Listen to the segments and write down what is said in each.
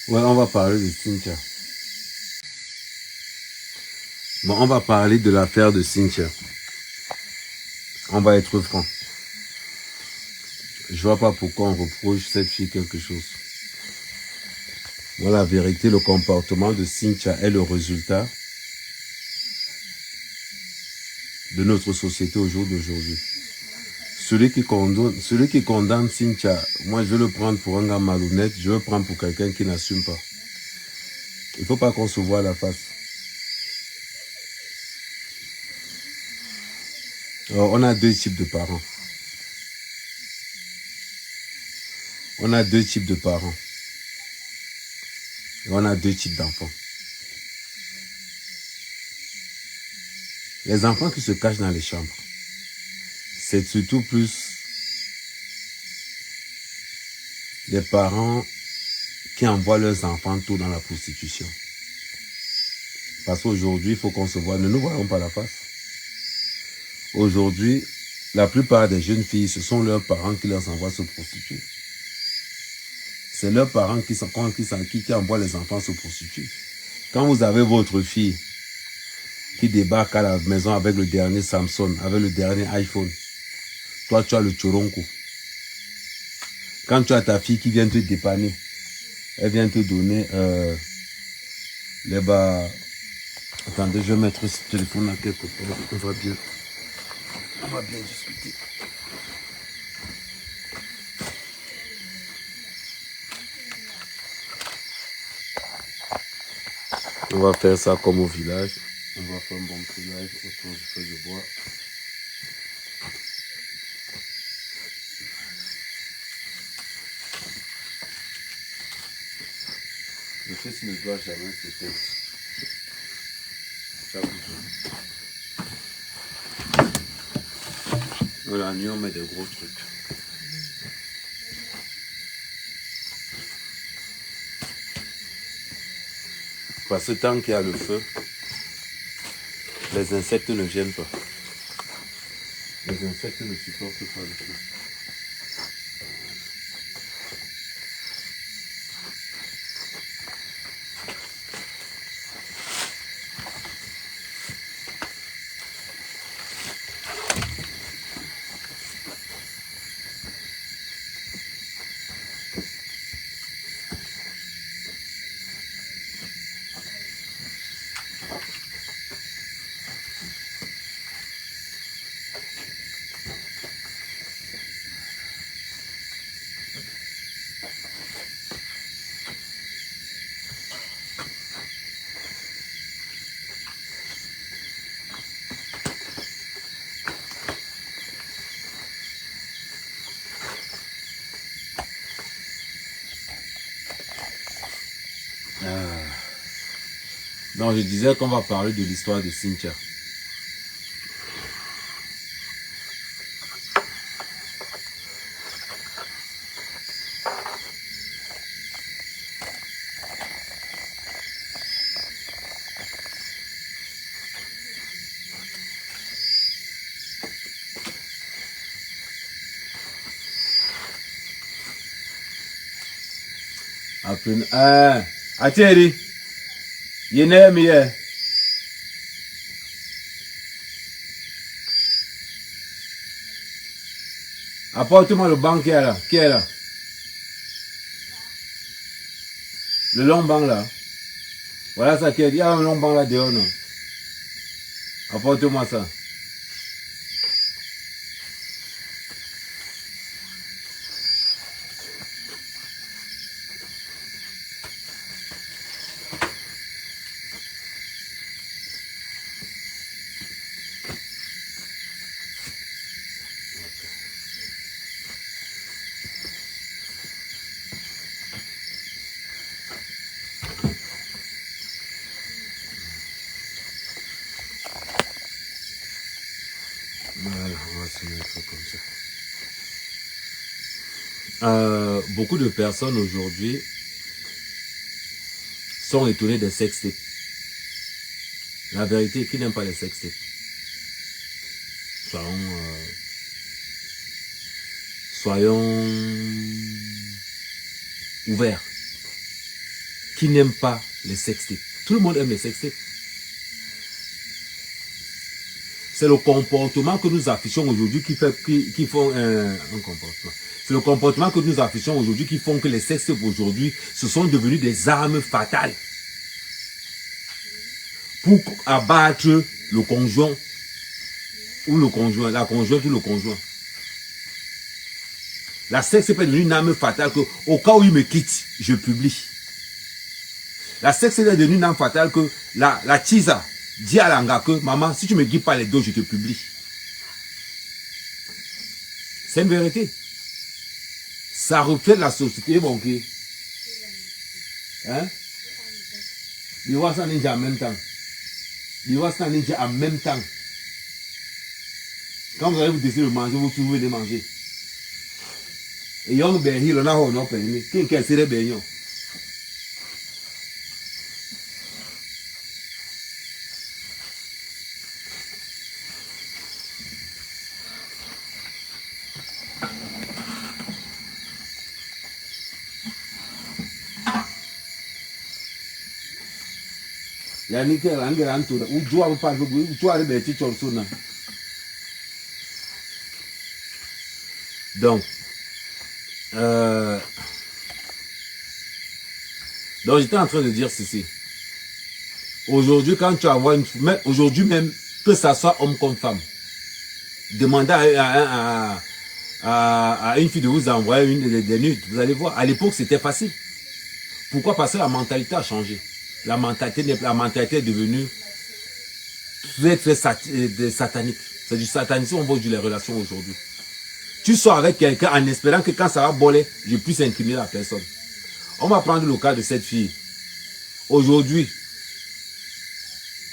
Ouais, on va parler de Cynthia. Bon, on va parler de l'affaire de Cynthia. On va être franc. Je vois pas pourquoi on reproche cette fille quelque chose. Moi, la vérité, le comportement de Cynthia est le résultat de notre société au jour d'aujourd'hui. Celui qui condamne Cynthia, moi je vais le prendre pour un gars malhonnête, je vais le prendre pour quelqu'un qui n'assume pas. Il ne faut pas qu'on se voie à la face. Alors, on a deux types de parents. On a deux types de parents. Et on a deux types d'enfants. Les enfants qui se cachent dans les chambres, c'est surtout plus les parents qui envoient leurs enfants tôt dans la prostitution. Parce qu'aujourd'hui, il faut qu'on se voie. Ne nous voyons pas la face. Aujourd'hui, la plupart des jeunes filles, ce sont leurs parents qui leur envoient se prostituer. C'est leurs parents qui envoient les enfants se prostituer. Quand vous avez votre fille qui débarque à la maison avec le dernier Samsung, avec le dernier iPhone, toi tu as le choronko. Quand tu as ta fille qui vient te dépanner, elle vient te donner les bas. Attendez, je vais mettre ce téléphone là quelque part. On va bien discuter. On va faire ça comme au village. On va faire un bon village autour du feu de bois. Le fils ne doit jamais se taire. Voilà, nous on met des gros trucs. Parce que tant qu'il y a le feu, les insectes ne viennent pas. Les insectes ne supportent pas le feu. Non, je disais qu'on va parler de l'histoire de Cynthia. Atieri, apporte-moi le banc qui est là. Qui est là? Le long banc là. Voilà ça qui est. Il y a un long banc là dehors, non? Apporte-moi ça. Voilà, on va se mettre comme ça. Beaucoup de personnes aujourd'hui sont étonnées des sextapes. La vérité est qu'ils n'aiment pas les sextapes. Soyons ouverts. qui n'aime pas les sextapes. Tout le monde aime les sextapes. C'est le comportement que nous affichons aujourd'hui qui font un comportement. C'est le comportement que nous affichons aujourd'hui qui font que les sextapes aujourd'hui se sont devenus des armes fatales pour abattre le conjoint ou le conjoint, la conjointe ou le conjoint. La sextape est devenue une arme fatale que au cas où il me quitte, je publie. La sextape est devenue une arme fatale que la tisa dit à l'anga que maman, si tu ne me guides pas les dos, je te publie. C'est une vérité. Ça reflète la société, bon, ok. Hein? Il voit ça ninja en même temps. Il voit ça ninja en même temps. Quand vous allez vous décider de manger, vous pouvez les manger. Et young ben hilo na ho no penny. King can say ben yo. Yani ke range antu ujua pa ujua be ti chonso na. Donc donc j'étais en train de dire ceci. Aujourd'hui, quand tu envoies une femme, aujourd'hui même, que ça soit homme comme femme, demandez à une fille de vous envoyer des nudes. Vous allez voir, à l'époque c'était facile. Pourquoi? Parce que la mentalité a changé. La mentalité est devenue très satanique. C'est du satanisme, on voit du les relations aujourd'hui. Tu sors avec quelqu'un en espérant que quand ça va boler, je puisse incriminer la personne. On va prendre le cas de cette fille. Aujourd'hui,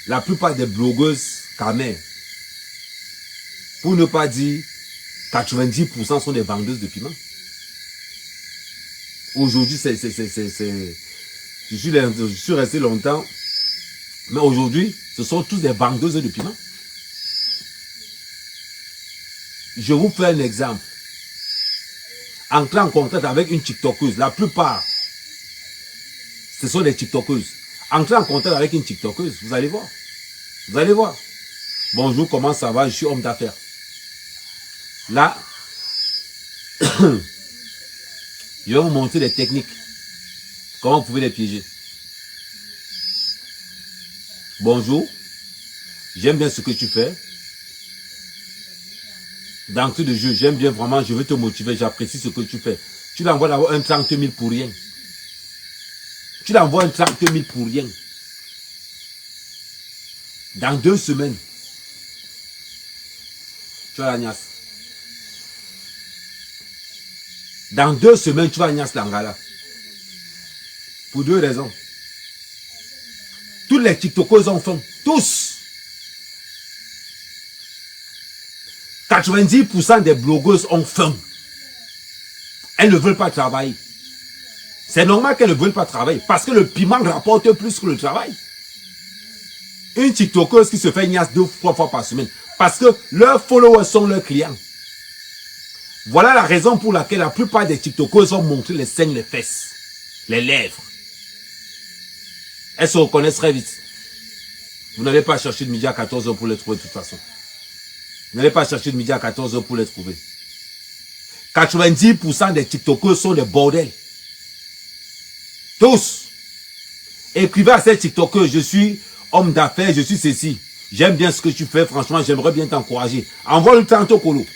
la plupart des blogueuses camères, pour ne pas dire 90% sont des vendeuses de piments. Aujourd'hui, je suis resté longtemps, mais aujourd'hui, ce sont tous des vendeuses de piments. Je vous fais un exemple. Entrer en contact avec une TikTokeuse, la plupart, ce sont des TikTokeuses. Entrez en contact avec une TikTokeuse, vous allez voir. Vous allez voir. Bonjour, comment ça va? Je suis homme d'affaires. Là, je vais vous montrer des techniques. Comment vous pouvez les piéger. Bonjour, j'aime bien ce que tu fais. D'entrée de jeu, j'aime bien vraiment, je veux te motiver, j'apprécie ce que tu fais. Tu l'envoies d'avoir un 30 000 pour rien. Tu l'envoies un 30 000 pour rien. Dans 2 semaines, tu as la niasse. Dans 2 semaines, tu vas niasse l'angala. Pour 2 raisons. Tous les TikTokers ont faim. Tous. 90% des blogueuses ont faim. Elles ne veulent pas travailler. C'est normal qu'elles ne veulent pas travailler. Parce que le piment rapporte plus que le travail. Une TikTokeuse qui se fait niasse 2 ou 3 fois par semaine. Parce que leurs followers sont leurs clients. Voilà la raison pour laquelle la plupart des TikTokeuses ont montré les seins, les fesses, les lèvres. Elles se reconnaissent très vite. Vous n'allez pas chercher de midi à 14 h pour les trouver de toute façon. Vous n'allez pas chercher de midi à 14 h pour les trouver. 90% des TikTokers sont des bordels. Tous. Écrivez à ces TikTokers, je suis homme d'affaires, je suis ceci. J'aime bien ce que tu fais, franchement, j'aimerais bien t'encourager. Envoie-lui 30 colos.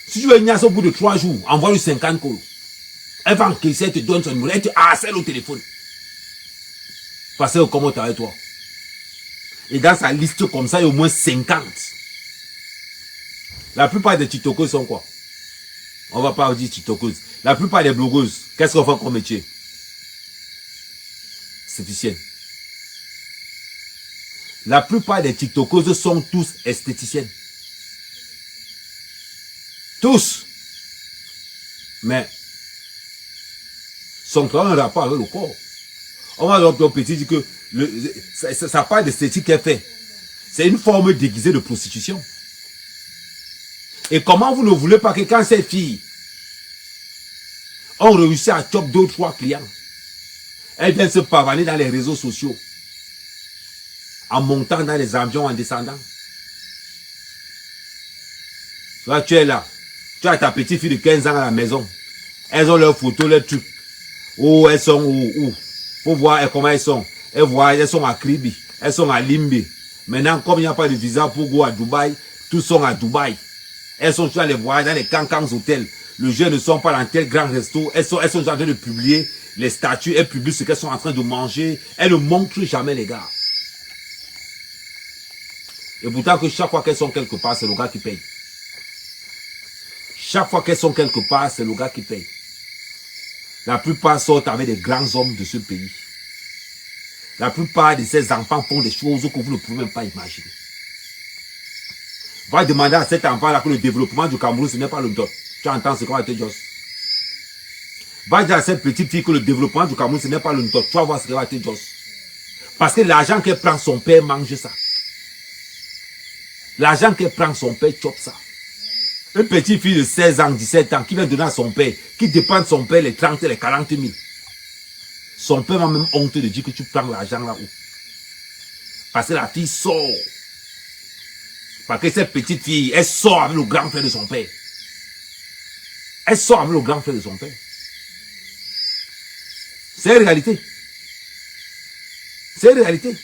Si tu veux une niasse au bout de 3 jours, envoie-lui 50 colos. Elle va encaisser, elle te donne son numéro, elle te harcèle au téléphone. Passez au commentaire avec toi. Et dans sa liste comme ça, il y a au moins 50. La plupart des TikTokers sont quoi? On va pas dire TikTokers. La plupart des blogueuses, qu'est-ce qu'on fait comme métier? Esthéticienne. La plupart des TikTokers sont tous esthéticiennes. Tous. Mais, son travail n'a pas avec le corps. On va leur petit dire que ça part d'esthétique qu'elle fait. C'est une forme déguisée de prostitution. Et comment vous ne voulez pas que quand ces filles ont réussi à choper 2 ou 3 clients, Elles viennent se pavaner dans les réseaux sociaux. En montant dans les avions, en descendant. Toi, tu es là. Tu as ta petite fille de 15 ans à la maison. Elles ont leurs photos, leurs trucs. Oh, elles sont où? Faut voir comment elles sont. Elles sont à Kribi. Elles sont à Limbe. Maintenant, comme il n'y a pas de visa pour go à Dubaï, tous sont à Dubaï. Elles sont sur les voyages dans les cancans hôtels. Les jeunes ne sont pas dans tel grand resto. Elles sont en train de publier les statuts. Elles publient ce qu'elles sont en train de manger. Elles ne montrent jamais les gars. Et pourtant que chaque fois qu'elles sont quelque part, c'est le gars qui paye. Chaque fois qu'elles sont quelque part, c'est le gars qui paye. La plupart sortent avec des grands hommes de ce pays. La plupart de ces enfants font des choses que vous ne pouvez même pas imaginer. Va demander à cet enfant-là que le développement du Cameroun, ce n'est pas le dot. Tu entends ce qu'on va te dire. Va dire à cette petite fille que le développement du Cameroun, ce n'est pas le dot. Tu vas voir ce qu'elle va te dire. Parce que l'argent qu'elle prend, son père mange ça. L'argent qu'elle prend, son père chope ça. Une petite fille de 16 ans, 17 ans, qui vient donner à son père, qui dépend de son père les 30 et les 40 000. Son père m'a même honte de dire que tu prends l'argent là-haut. Parce que la fille sort. Parce que cette petite fille, elle sort avec le grand frère de son père. Elle sort avec le grand frère de son père. C'est une réalité. C'est une réalité.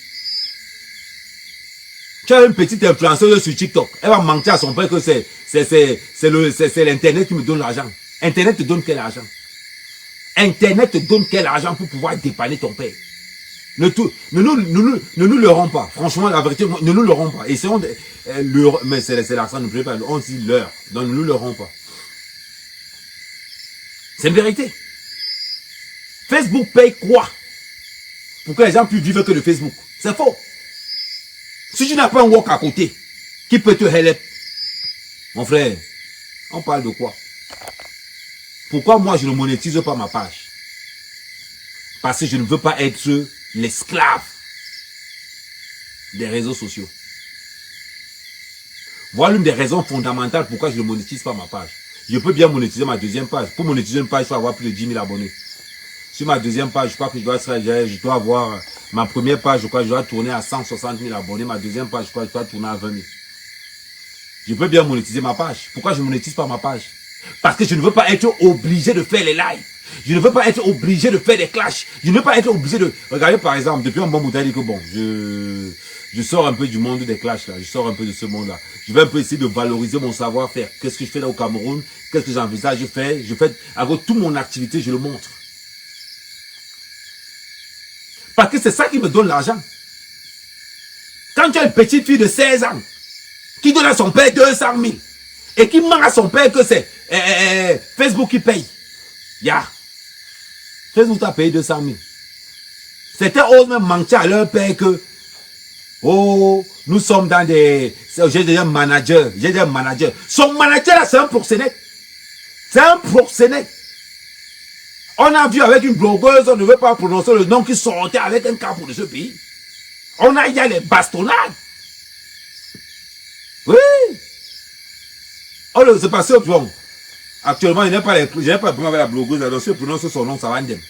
Tu as une petite influenceuse sur TikTok. Elle va mentir à son père que c'est l'Internet qui me donne l'argent. Internet te donne quel argent? Internet te donne quel argent pour pouvoir dépanner ton père? Ne nous leurrons pas. Franchement, la vérité, ne nous leurrons pas. Essayons de... mais c'est l'accent, ne plaît pas. On dit leurre. Donc ne nous leurrons pas. C'est une vérité. Facebook paye quoi? Pour que les gens puissent vivre que de Facebook. C'est faux. Si tu n'as pas un work à côté, qui peut te help? Mon frère, on parle de quoi? Pourquoi moi je ne monétise pas ma page? Parce que je ne veux pas être l'esclave des réseaux sociaux. Voilà l'une des raisons fondamentales pourquoi je ne monétise pas ma page. Je peux bien monétiser ma deuxième page. Pour monétiser une page, il faut avoir plus de 10 000 abonnés. Sur ma deuxième page, je crois que je dois avoir... Ma première page, je crois que je dois tourner à 160 000 abonnés. Ma deuxième page, je crois que je dois tourner à 20 000. Je peux bien monétiser ma page. Pourquoi je ne monétise pas ma page? Parce que je ne veux pas être obligé de faire les lives. Je ne veux pas être obligé de faire des clashs. Je ne veux pas être obligé de... Regardez par exemple, depuis un bon bout d'année que bon, je sors un peu du monde des clashs là. Je sors un peu de ce monde-là. Je vais un peu essayer de valoriser mon savoir-faire. Qu'est-ce que je fais là au Cameroun? Qu'est-ce que j'envisage de faire? Je fais avec toute mon activité, je le montre. Parce que c'est ça qui me donne l'argent. Quand tu as une petite fille de 16 ans qui donne à son père 200 000 et qui ment à son père que c'est Facebook qui paye. Facebook t'a payé 200 000. Certains osent même mentir à leur père que oh, nous sommes dans des... J'ai déjà un manager. Son manager là, c'est un proxénète. C'est un proxénète. On a vu avec une blogueuse, on ne veut pas prononcer le nom qui sortait avec un capot de ce pays. Il y a les bastonnades. Oui. Oh, c'est passé au plomb. Actuellement, je n'ai pas le problème avec la blogueuse. Alors, si je prononce son nom, ça va indemne.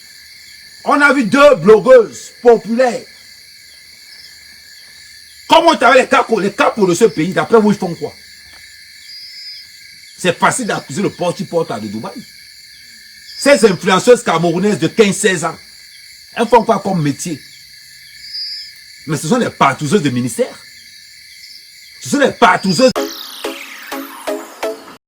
On a vu 2 blogueuses populaires. Comment tu avais les capos de ce pays, d'après vous, ils font quoi? C'est facile d'accuser le porte-porte de Dubaï. Ces influenceuses camerounaises de 15-16 ans, elles font quoi comme métier? Mais ce sont des partouzeuses de ministère. Ce sont des partouzeuses